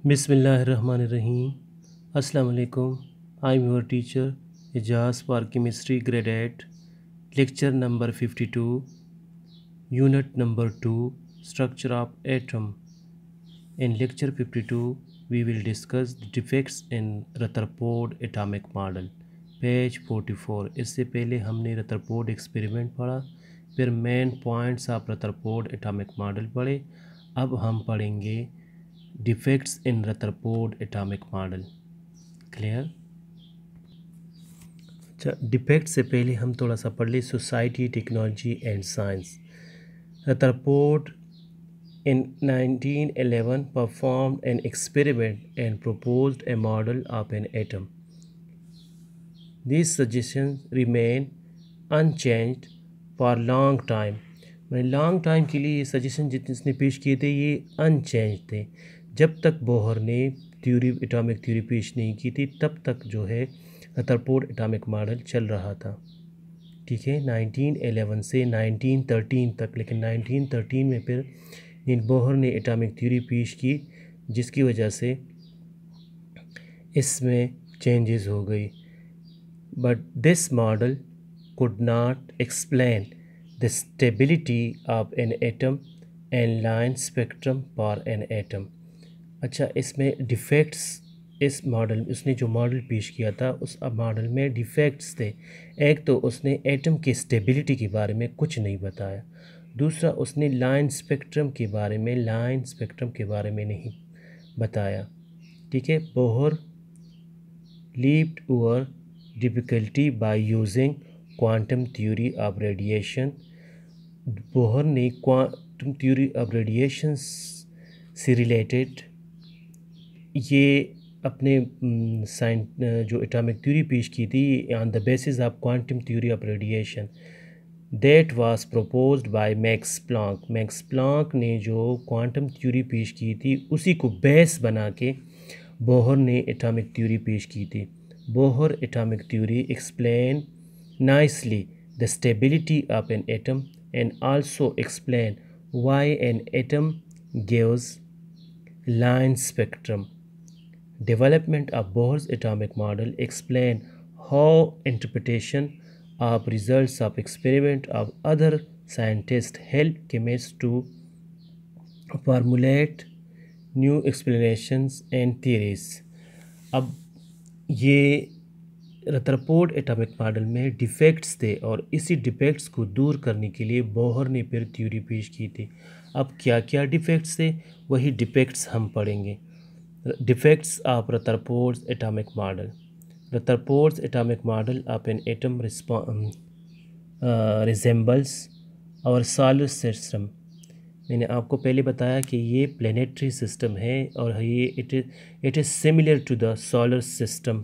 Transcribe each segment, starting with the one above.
बिस्मिल्लाहिर्रहमानिर्रहीम। अस्सलाम वालेकुम। I am your teacher Ejaz for chemistry grade 8, lecture number 52, unit number 2, structure of atom. In lecture 52 we will discuss the defects in Rutherford atomic model, page 44। इससे पहले हमने Rutherford experiment पढ़ा, फिर main points of Rutherford atomic model पढ़े। अब हम पढ़ेंगे defects in Rutherford atomic model. Clear? अच्छा, डिफेक्ट से पहले हम थोड़ा सा पढ़ लें society, technology and science. Rutherford in 1911 performed an experiment and proposed a model of an atom. These suggestions remain unchanged for long time. मैंने लॉन्ग टाइम के लिए ये सजेशन जितने पेश किए थे ये अनचेंज थे। जब तक बोहर ने थ्योरी एटॉमिक थ्योरी पेश नहीं की थी तब तक जो है रदरफोर्ड एटॉमिक मॉडल चल रहा था। ठीक है, 1911 से 1913 तक। लेकिन 1913 में फिर नील बोहर ने एटॉमिक थ्योरी पेश की जिसकी वजह से इसमें चेंजेस हो गई। But this model could not explain the stability of an atom and line spectrum for an atom. अच्छा, इसमें डिफेक्ट्स, इस मॉडल उसने जो मॉडल पेश किया था उस मॉडल में डिफेक्ट्स थे। एक तो उसने एटम की स्टेबिलिटी के बारे में कुछ नहीं बताया, दूसरा उसने लाइन स्पेक्ट्रम के बारे में नहीं बताया। ठीक है, Bohr leaped over difficulty by using quantum theory of radiation. Bohr ने क्वांटम थ्योरी ऑफ रेडिएशन से रिलेटेड ये अपने जो एटॉमिक थ्योरी पेश की थी on the basis of quantum theory of radiation that was proposed by Max Planck. Max Planck ने जो क्वांटम थ्योरी पेश की थी उसी को बेस बना के बोहर ने एटॉमिक थ्योरी पेश की थी। Bohr atomic theory explain nicely the stability of an atom and also explain why an atom gives line spectrum. Development of Bohr's atomic model explain how interpretation of results of experiment of other scientists help chemists to formulate new explanations and theories. अब ये Rutherford atomic model में defects थे और इसी defects को दूर करने के लिए बोहर ने फिर थ्योरी पेश की थी। अब क्या क्या डिफेक्ट्स थे वही डिफेक्ट्स हम पढ़ेंगे। Defects of Rutherford atomic model. Rutherford atomic model of an atom resembles और सोलर सिस्टम। मैंने आपको पहले बताया कि ये प्लेनेटरी सिस्टम है और ये it is similar to the solar system.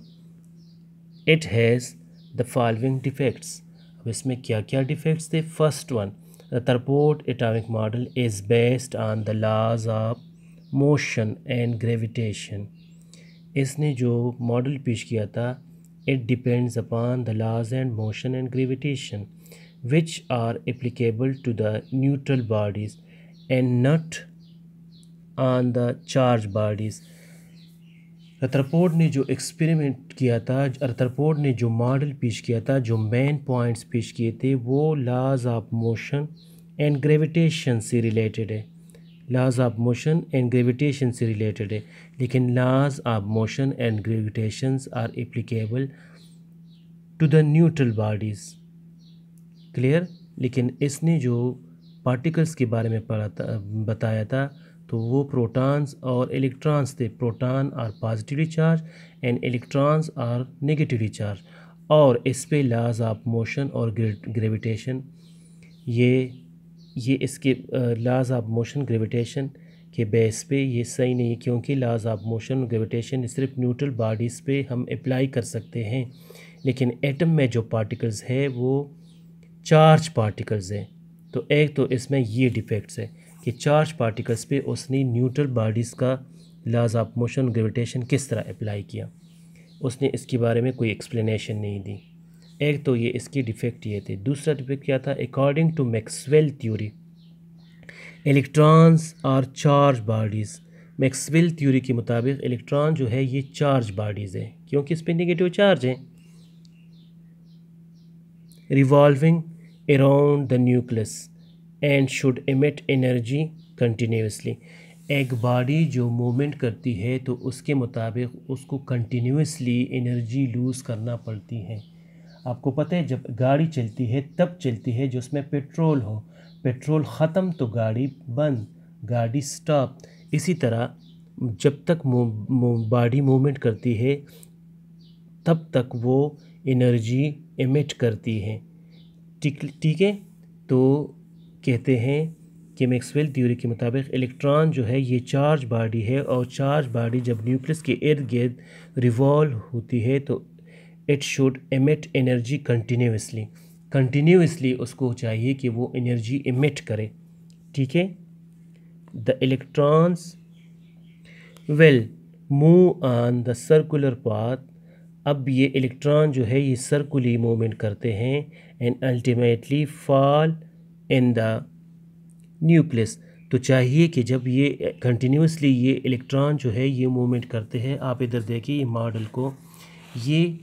It has the following defects. अब इसमें क्या क्या डिफेक्ट्स थे? First one, Rutherford atomic model is based on the laws of motion and gravitation. इसने जो मॉडल पेश किया था it depends upon the laws and motion and gravitation which are applicable to the neutral bodies and not on the charge bodies. Rutherford ने जो experiment किया था, Rutherford ने जो मॉडल पेश किया था, जो मेन पॉइंट्स पेश किए थे वो laws of motion and gravitation से रिलेटेड है। Laws of motion and gravitation से रिलेटेड है, लेकिन laws of motion and gravitations are applicable to the neutral bodies. Clear? लेकिन इसने जो पार्टिकल्स के बारे में बताया था तो वो प्रोटॉन्स और इलेक्ट्रॉन्स थे। Proton are positively charge and electrons are negatively charge. और इस पे लॉज ऑफ मोशन और ग्रेविटेशन ये इसके लॉज ऑफ मोशन ग्रेविटेशन के बेस पे ये सही नहीं, क्योंकि लॉज ऑफ मोशन ग्रेविटेशन सिर्फ न्यूट्रल बॉडीज़ पे हम अप्लाई कर सकते हैं, लेकिन एटम में जो पार्टिकल्स है वो चार्ज पार्टिकल्स हैं। तो एक तो इसमें ये डिफेक्ट्स है कि चार्ज पार्टिकल्स पे उसने न्यूट्रल बॉडीज़ का लॉज ऑफ मोशन ग्रेविटेशन किस तरह अप्लाई किया, उसने इसके बारे में कोई एक्सप्लेनेशन नहीं दी। एक तो ये इसकी डिफेक्ट ये थे। दूसरा डिफेक्ट क्या था? According to Maxwell theory electrons are charge bodies Maxwell theory के मुताबिक इलेक्ट्रॉन जो है ये चार्ज बॉडीज़ है, क्योंकि इस पर नेगेटिव चार्ज है, revolving around the nucleus and should emit energy continuously. एक बॉडी जो मूवमेंट करती है तो उसके मुताबिक उसको कंटिन्यूसली एनर्जी लूज़ करना पड़ती है। आपको पता है जब गाड़ी चलती है तब चलती है जो उसमें पेट्रोल हो, पेट्रोल ख़त्म तो गाड़ी बंद, गाड़ी स्टॉप। इसी तरह जब तक बॉडी मूवमेंट करती है तब तक वो एनर्जी एमिट करती है। ठीक है, तो कहते हैं कि मैक्सवेल थ्योरी के मुताबिक इलेक्ट्रॉन जो है ये चार्ज बॉडी है, और चार्ज बॉडी जब न्यूक्लियस के इर्द गिर्द रिवॉल्व होती है तो it should emit energy continuously उसको चाहिए कि वो एनर्जी एमिट करे। ठीक है, the electrons will move on the circular path. अब ये इलेक्ट्रॉन जो है ये सर्कुलर मूवमेंट करते हैं and ultimately fall in the nucleus. तो चाहिए कि जब ये कंटिन्यूसली ये इलेक्ट्रॉन जो है ये मूवमेंट करते हैं, आप इधर देखिए ये मॉडल को, ये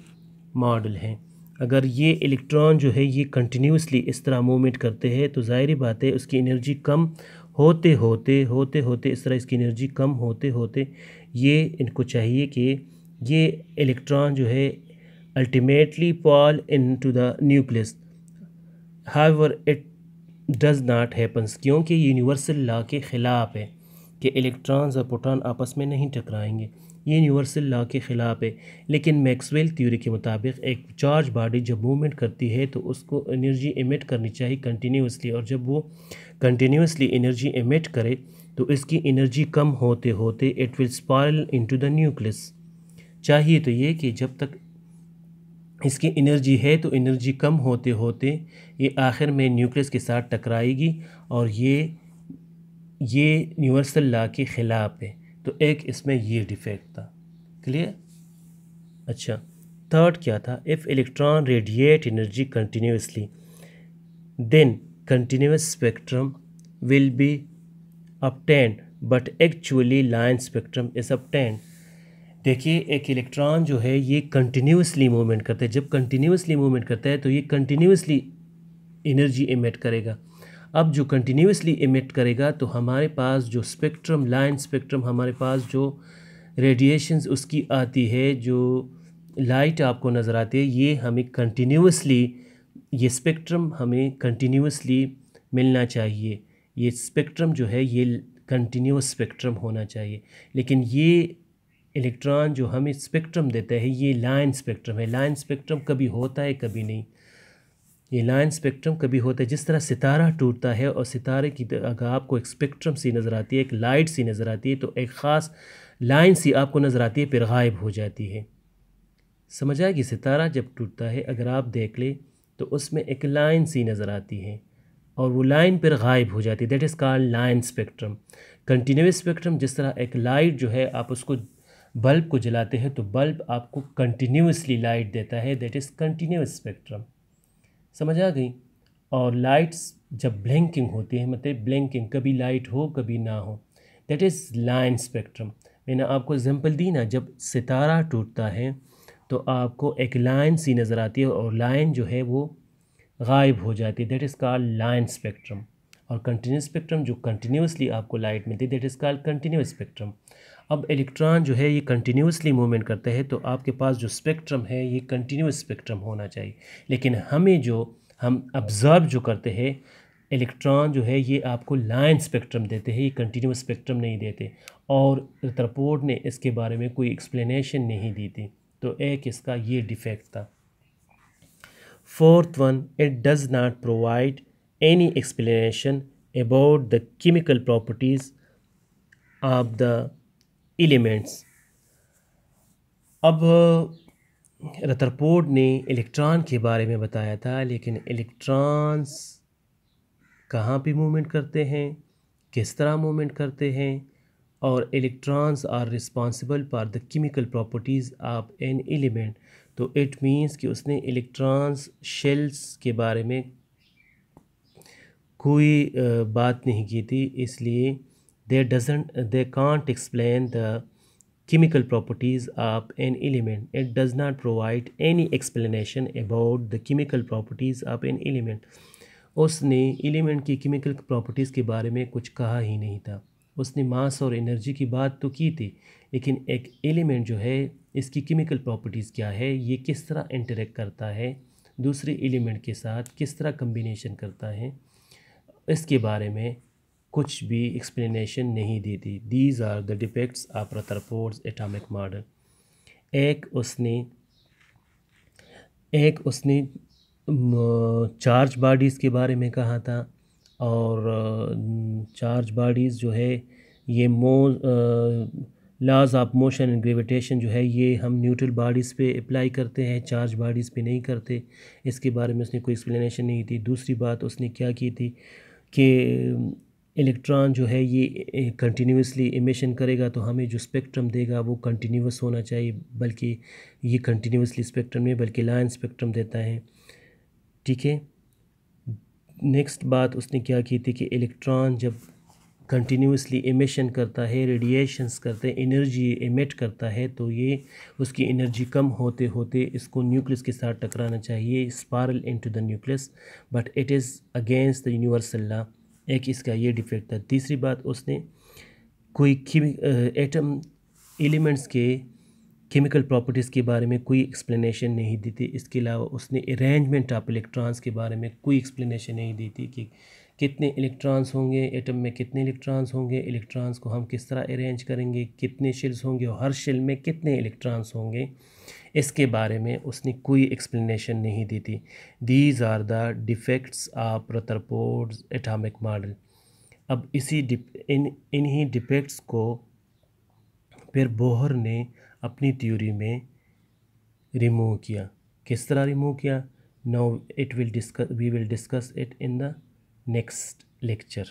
मॉडल है, अगर ये इलेक्ट्रॉन जो है ये कंटिन्यूसली इस तरह मूवमेंट करते हैं तो ज़ाहिर बात है उसकी एनर्जी कम होते होते इस तरह इसकी एनर्जी कम होते होते ये इनको चाहिए कि ये इलेक्ट्रॉन जो है ultimately fall into the nucleus. However it does not happens, क्योंकि यूनिवर्सल लॉ के ख़िलाफ़ है कि इलेक्ट्रॉन्स और प्रोटॉन आपस में नहीं टकराएंगे, ये यूनिवर्सल लॉ के ख़िलाफ़ है। लेकिन मैक्सवेल थ्योरी के मुताबिक एक चार्ज बॉडी जब मूवमेंट करती है तो उसको एनर्जी एमिट करनी चाहिए कंटिन्यूसली, और जब वो कंटिन्यूसली एनर्जी एमिट करे तो इसकी एनर्जी कम होते होते it will spiral into the nucleus. चाहिए तो ये कि जब तक इसकी एनर्जी है तो एनर्जी कम होते होते ये आखिर में न्यूक्लियस के साथ टकराएगी, और ये यूनिवर्सल लॉ के ख़िलाफ़ है। तो एक इसमें ये डिफेक्ट था। क्लियर? अच्छा, थर्ड क्या था? If electron radiate energy continuously then continuous spectrum will be obtained but actually line spectrum is obtained। देखिए एक इलेक्ट्रॉन जो है ये कंटिन्यूसली मूवमेंट करता है, जब कंटिन्यूसली मूवमेंट करता है तो ये कंटिन्यूसली एनर्जी एमिट करेगा। अब जो कंटिन्यूसली एमिट करेगा तो हमारे पास जो स्पेक्ट्रम, लाइन स्पेक्ट्रम, हमारे पास जो रेडिएशंस उसकी आती है, जो लाइट आपको नज़र आती है, ये हमें कंटिन्यूसली, ये स्पेक्ट्रम हमें कंटिन्यूसली मिलना चाहिए। ये स्पेक्ट्रम जो है ये कंटिन्यूस स्पेक्ट्रम होना चाहिए। लेकिन ये इलेक्ट्रॉन जो हमें स्पेक्ट्रम देता है ये लाइन स्पेक्ट्रम है। लाइन स्पेक्ट्रम कभी होता है कभी नहीं। ये लाइन स्पेक्ट्रम कभी होता है, जिस तरह सितारा टूटता है और सितारे की अगर आपको एक स्पेक्ट्रम सी नज़र आती है, एक लाइट सी नज़र आती है, तो एक ख़ास लाइन सी आपको नज़र आती है, फिर गायब हो जाती है। समझ आएगी? सितारा जब टूटता है अगर आप देख ले तो उसमें एक लाइन सी नज़र आती है और वो लाइन फिर गायब हो जाती है, that is called line spectrum. Continuous spectrum, जिस तरह एक लाइट जो है आप उसको बल्ब को जलाते हैं तो बल्ब आपको कंटिन्यूसली लाइट देता है, दैट इज़ कंटिन्यूस स्पेक्ट्रम। समझ आ गई? और लाइट्स जब ब्लिंकिंग होती है, मतलब ब्लिंकिंग, कभी लाइट हो कभी ना हो, दैट इज़ लाइन स्पेक्ट्रम। मैंने आपको एग्जांपल दी ना, जब सितारा टूटता है तो आपको एक लाइन सी नज़र आती है और लाइन जो है वो गायब हो जाती है, that is called line spectrum. और कंटिन्यूस स्पेक्ट्रम जो कंटिन्यूसली आपको लाइट मिलती है, that is called continuous spectrum. अब इलेक्ट्रॉन जो है ये कंटिन्यूसली मूवमेंट करता है तो आपके पास जो स्पेक्ट्रम है ये कंटिन्यूस स्पेक्ट्रम होना चाहिए। लेकिन हमें जो हम ऑब्ज़र्व जो करते हैं इलेक्ट्रॉन जो है ये आपको लाइन स्पेक्ट्रम देते हैं, ये कंटिन्यूस स्पेक्ट्रम नहीं देते, और रिपोर्ट ने इसके बारे में कोई एक्सप्लेनेशन नहीं दी थी। तो एक इसका ये डिफेक्ट था। Fourth one, it does not provide any explanation about the chemical properties of the elements. अब रदरफोर्ड ने इलेक्ट्रॉन के बारे में बताया था, लेकिन इलेक्ट्रॉन्स कहाँ पे मूवमेंट करते हैं, किस तरह मूवमेंट करते हैं, और electrons are responsible for the chemical properties of an element. तो इट मीन्स कि उसने इलेक्ट्रॉन्स शेल्स के बारे में कोई बात नहीं की थी, इसलिए they can't explain the chemical properties of an element. It does not provide any explanation about the chemical properties of an element. उसने एलिमेंट की केमिकल प्रॉपर्टीज़ के बारे में कुछ कहा ही नहीं था। उसने मास और एनर्जी की बात तो की थी, लेकिन एक एलिमेंट जो है इसकी केमिकल प्रॉपर्टीज़ क्या है, ये किस तरह इंटरेक्ट करता है दूसरे एलिमेंट के साथ, किस तरह कम्बिनेशन करता है, इसके बारे में कुछ भी एक्सप्लेनेशन नहीं दी थी। These are the defects of Rutherford's atomic model. एक उसने चार्ज बॉडीज़ के बारे में कहा था, और चार्ज बॉडीज़ जो है ये laws of motion and gravitation जो है ये हम न्यूट्रल बॉडीज़ पे अप्लाई करते हैं, चार्ज बॉडीज़ पे नहीं करते। इसके बारे में उसने कोई एक्सप्लेनेशन नहीं दी। दूसरी बात उसने क्या की थी कि इलेक्ट्रॉन जो है ये कंटिन्यूसली इमिशन करेगा तो हमें जो स्पेक्ट्रम देगा वो कंटिन्यूस होना चाहिए, बल्कि ये कंटिन्यूसली स्पेक्ट्रम नहीं बल्कि लाइन स्पेक्ट्रम देता है। ठीक है। नेक्स्ट बात उसने क्या की थी कि इलेक्ट्रॉन जब कंटिन्यूसली इमिशन करता है, रेडिएशंस करते हैं, एनर्जी इमिट करता है, तो ये उसकी एनर्जी कम होते होते इसको न्यूक्लियस के साथ टकराना चाहिए, spiral into the nucleus, but it is against the universal law. एक इसका ये डिफेक्ट था। तीसरी बात उसने कोई एटम एलिमेंट्स के केमिकल प्रॉपर्टीज़ के बारे में कोई एक्सप्लेनेशन नहीं दी थी। इसके अलावा उसने अरेंजमेंट ऑफ इलेक्ट्रॉन्स के बारे में कोई एक्सप्लेनेशन नहीं दी थी कि कितने इलेक्ट्रॉन्स होंगे, एटम में कितने इलेक्ट्रॉन्स होंगे, इलेक्ट्रॉन्स को हम किस तरह अरेंज करेंगे, कितने शेल्स होंगे और हर शेल में कितने इलेक्ट्रॉन्स होंगे, इसके बारे में उसने कोई एक्सप्लेनेशन नहीं दी थी। These are the defects of Rutherford's atomic model. अब इन्हीं डिफेक्ट्स को फिर बोहर ने अपनी थ्योरी में रिमूव किया। किस तरह रिमूव किया? Now we will discuss it in the next lecture.